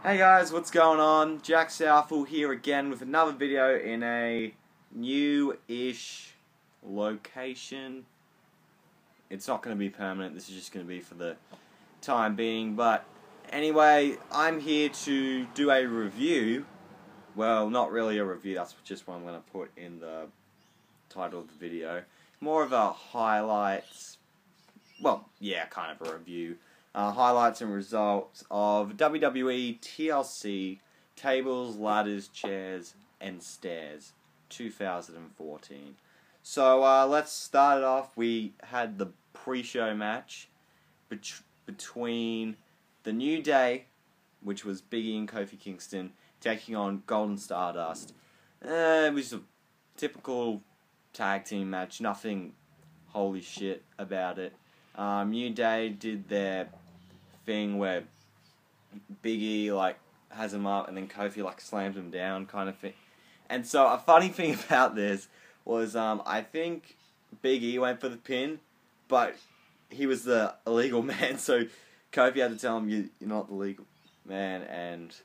Hey guys, what's going on? Jack Southall here again with another video in a new-ish location. It's not going to be permanent, this is just going to be for the time being, but anyway, I'm here to do a review. Well, not really a review, that's just what I'm going to put in the title of the video. More of a highlights, well, yeah, kind of a review. Highlights and results of WWE TLC Tables, Ladders, Chairs, and Stairs 2014. So let's start it off. We had the pre-show match between the New Day, which was Big E and Kofi Kingston, taking on Golden Stardust. It was a typical tag team match, nothing holy shit about it. New Day did their thing where Big E has him up and then Kofi slams him down kind of thing. And so a funny thing about this was I think Big E went for the pin, but he was the illegal man, so Kofi had to tell him you're not the legal man and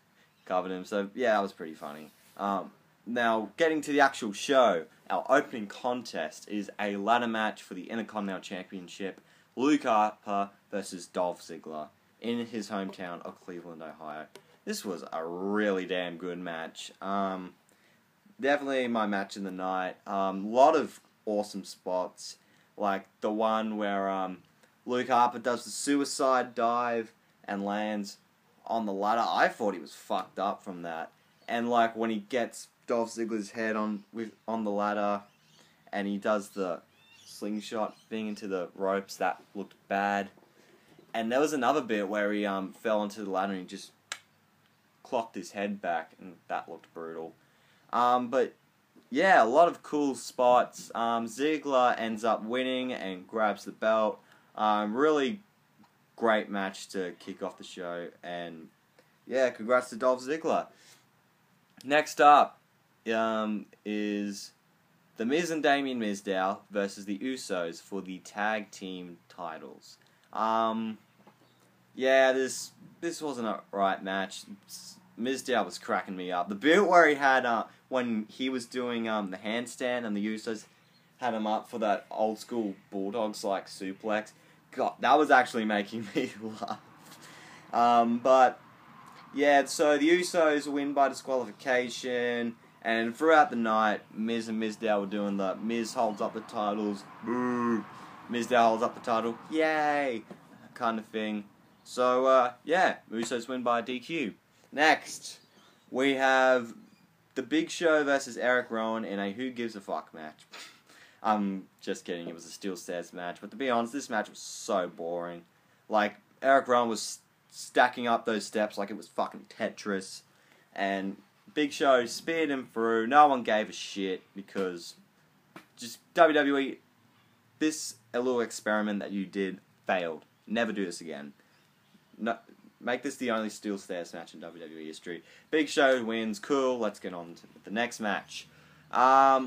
covered him. So yeah, that was pretty funny. Now getting to the actual show, our opening contest is a ladder match for the Intercontinental Championship. Luke Harper versus Dolph Ziggler in his hometown of Cleveland, Ohio. This was a really damn good match. Definitely my match of the night. Lot of awesome spots, like the one where Luke Harper does the suicide dive and lands on the ladder. I thought he was fucked up from that. And when he gets Dolph Ziggler's head on the ladder, and he does the slingshot thing into the ropes, that looked bad. And there was another bit where he fell onto the ladder and he just clocked his head back, and that looked brutal. But yeah, a lot of cool spots. Ziggler ends up winning and grabs the belt. Really great match to kick off the show, and yeah, congrats to Dolph Ziggler. Next up is The Miz and Damien Mizdow versus the Usos for the tag team titles. Yeah, this wasn't a right match. Mizdow was cracking me up. The bit where he had when he was doing the handstand and the Usos had him up for that old school Bulldogs suplex. God, that was actually making me laugh. But yeah, so the Usos win by disqualification. And throughout the night, Miz and Mizdow were doing the Miz holds up the titles, boo, Mizdow holds up the title, yay, kind of thing. So, yeah, Usos win by DQ. Next, we have The Big Show versus Erick Rowan in a Who Gives a Fuck match. I'm just kidding, it was a steel stairs match, but to be honest, this match was so boring. Erick Rowan was stacking up those steps like it was fucking Tetris, and Big Show speared him through. No one gave a shit because just WWE, this little experiment that you did failed. Never do this again. No, make this the only steel stairs match in WWE history. Big Show wins. Cool. Let's get on to the next match.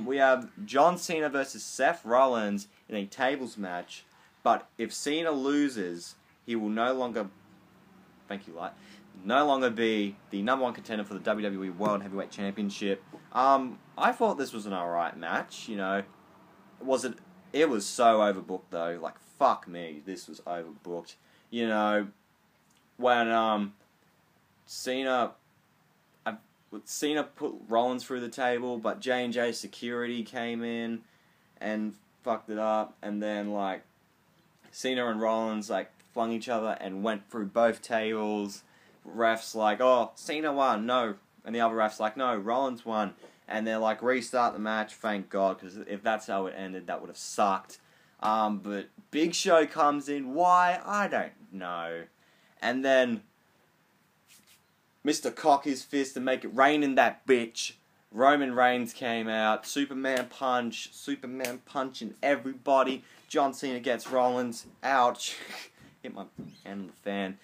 We have John Cena versus Seth Rollins in a tables match. But if Cena loses, he will no longer... Thank you, Light. No longer be the #1 contender for the WWE World Heavyweight Championship. I thought this was an alright match, you know. It was so overbooked though. Fuck me, this was overbooked. You know, when Cena put Rollins through the table, but J&J security came in and fucked it up, and then Cena and Rollins flung each other and went through both tables. Refs oh, Cena won, no, and the other refs no, Rollins won, and they're restart the match, thank God, because if that's how it ended, that would have sucked. But Big Show comes in, why? I don't know. And then Mr. Cock his fist and make it rain in that bitch. Roman Reigns came out, Superman punching everybody. John Cena gets Rollins, ouch, hit my hand on the fan.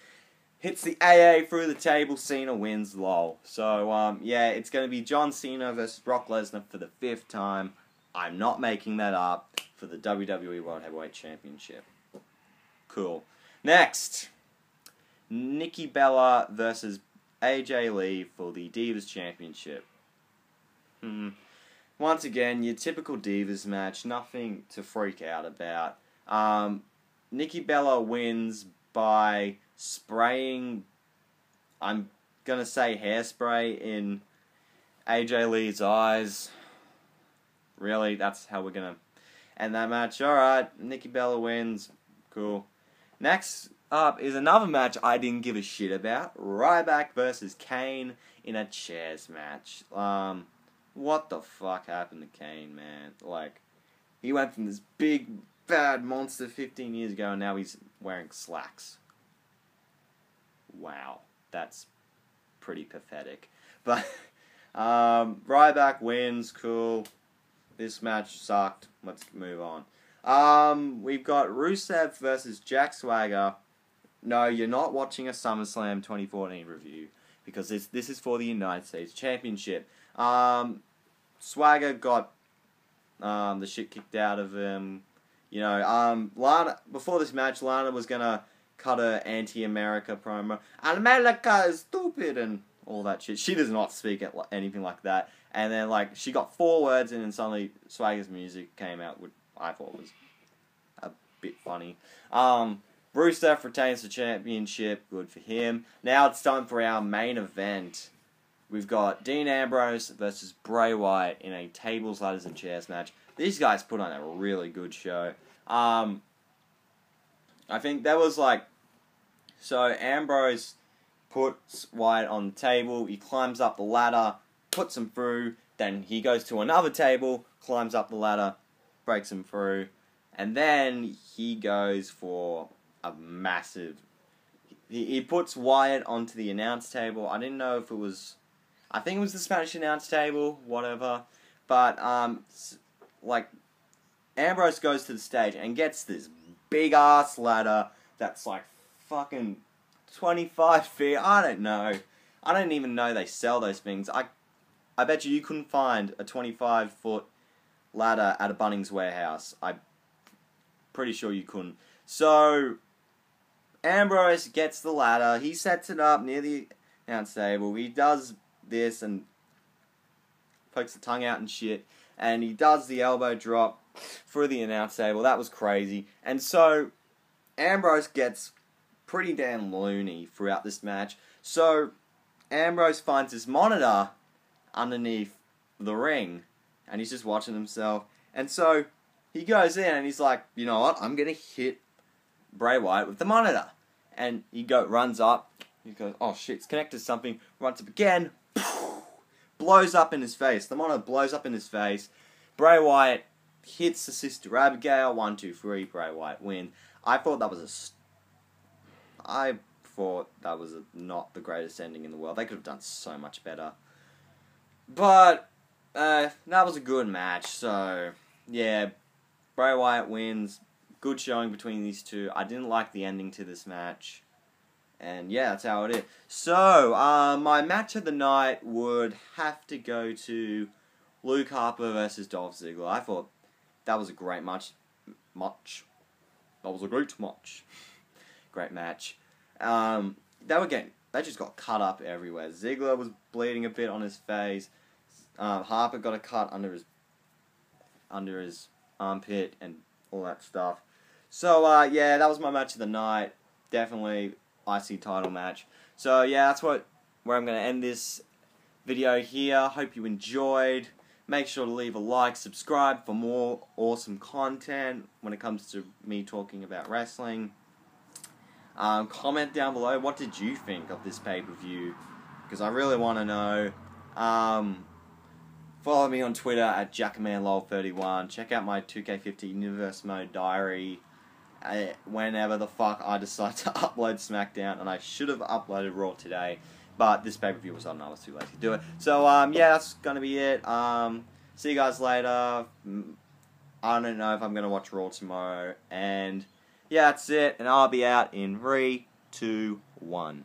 Hits the AA through the table, Cena wins, lol. So, yeah, it's going to be John Cena versus Brock Lesnar for the 5th time. I'm not making that up, for the WWE World Heavyweight Championship. Cool. Next, Nikki Bella versus AJ Lee for the Divas Championship. Once again, your typical Divas match, nothing to freak out about. Nikki Bella wins by spraying, I'm going to say hairspray in AJ Lee's eyes. Really, that's how we're going to end that match. Alright, Nikki Bella wins. Cool. Next up is another match I didn't give a shit about. Ryback versus Kane in a chairs match. What the fuck happened to Kane, man? Like, he went from this big, bad monster 15 years ago, and now he's wearing slacks. Wow. That's pretty pathetic. But, Ryback wins, cool. This match sucked. Let's move on. We've got Rusev versus Jack Swagger. No, you're not watching a SummerSlam 2014 review, because this is for the United States Championship. Swagger got the shit kicked out of him. You know, Lana, before this match, Lana was gonna cut her anti-America promo. America is stupid and all that shit. She does not speak anything like that. And then, like, she got 4 words in, and suddenly Swagger's music came out, which I thought was a bit funny. Rusev retains the championship. Good for him. Now it's time for our main event. We've got Dean Ambrose versus Bray Wyatt in a tables, ladders, and chairs match. These guys put on a really good show. I think there was like... So Ambrose puts Wyatt on the table. He climbs up the ladder, puts him through. Then he goes to another table, climbs up the ladder, breaks him through. And then he goes for a massive... He puts Wyatt onto the announce table. I didn't know if it was... I think it was the Spanish announce table, whatever. But, like, Ambrose goes to the stage and gets this big-ass ladder that's, like, fucking 25 feet. I don't know. I don't even know they sell those things. I bet you couldn't find a 25-foot ladder at a Bunnings warehouse. I'm pretty sure you couldn't. So, Ambrose gets the ladder. He sets it up near the announce table. He does this and pokes the tongue out and shit. And he does the elbow drop through the announce table. That was crazy. And so, Ambrose gets pretty damn loony throughout this match. So, Ambrose finds his monitor underneath the ring. And he's just watching himself. And so, he goes in and he's like, you know what? I'm going to hit Bray Wyatt with the monitor. And he runs up. He goes, oh shit, it's connected to something. Runs up again. Blows up in his face. The monitor blows up in his face. Bray Wyatt hits the Sister Abigail. 1, 2, 3. Bray Wyatt win. I thought that was not the greatest ending in the world. They could have done so much better. But that was a good match. So yeah, Bray Wyatt wins. Good showing between these two. I didn't like the ending to this match. And yeah, that's how it is. So, my match of the night would have to go to Luke Harper versus Dolph Ziggler. I thought that was a great match. That was a great match. Great match. They just got cut up everywhere. Ziggler was bleeding a bit on his face. Harper got a cut under his armpit and all that stuff. So, yeah, that was my match of the night. Definitely IC title match. So yeah, that's where I'm going to end this video here. Hope you enjoyed. Make sure to leave a like, subscribe for more awesome content when it comes to me talking about wrestling. Comment down below, what did you think of this pay-per-view? Because I really want to know. Follow me on Twitter at JackamanLol31. Check out my 2K50 Universe Mode Diary. Whenever the fuck I decide to upload SmackDown, and I should have uploaded Raw today, but this pay-per-view was on and I was too lazy to do it. So, yeah, that's gonna be it. See you guys later. I don't know if I'm gonna watch Raw tomorrow, and yeah, that's it, and I'll be out in 3, 2, 1.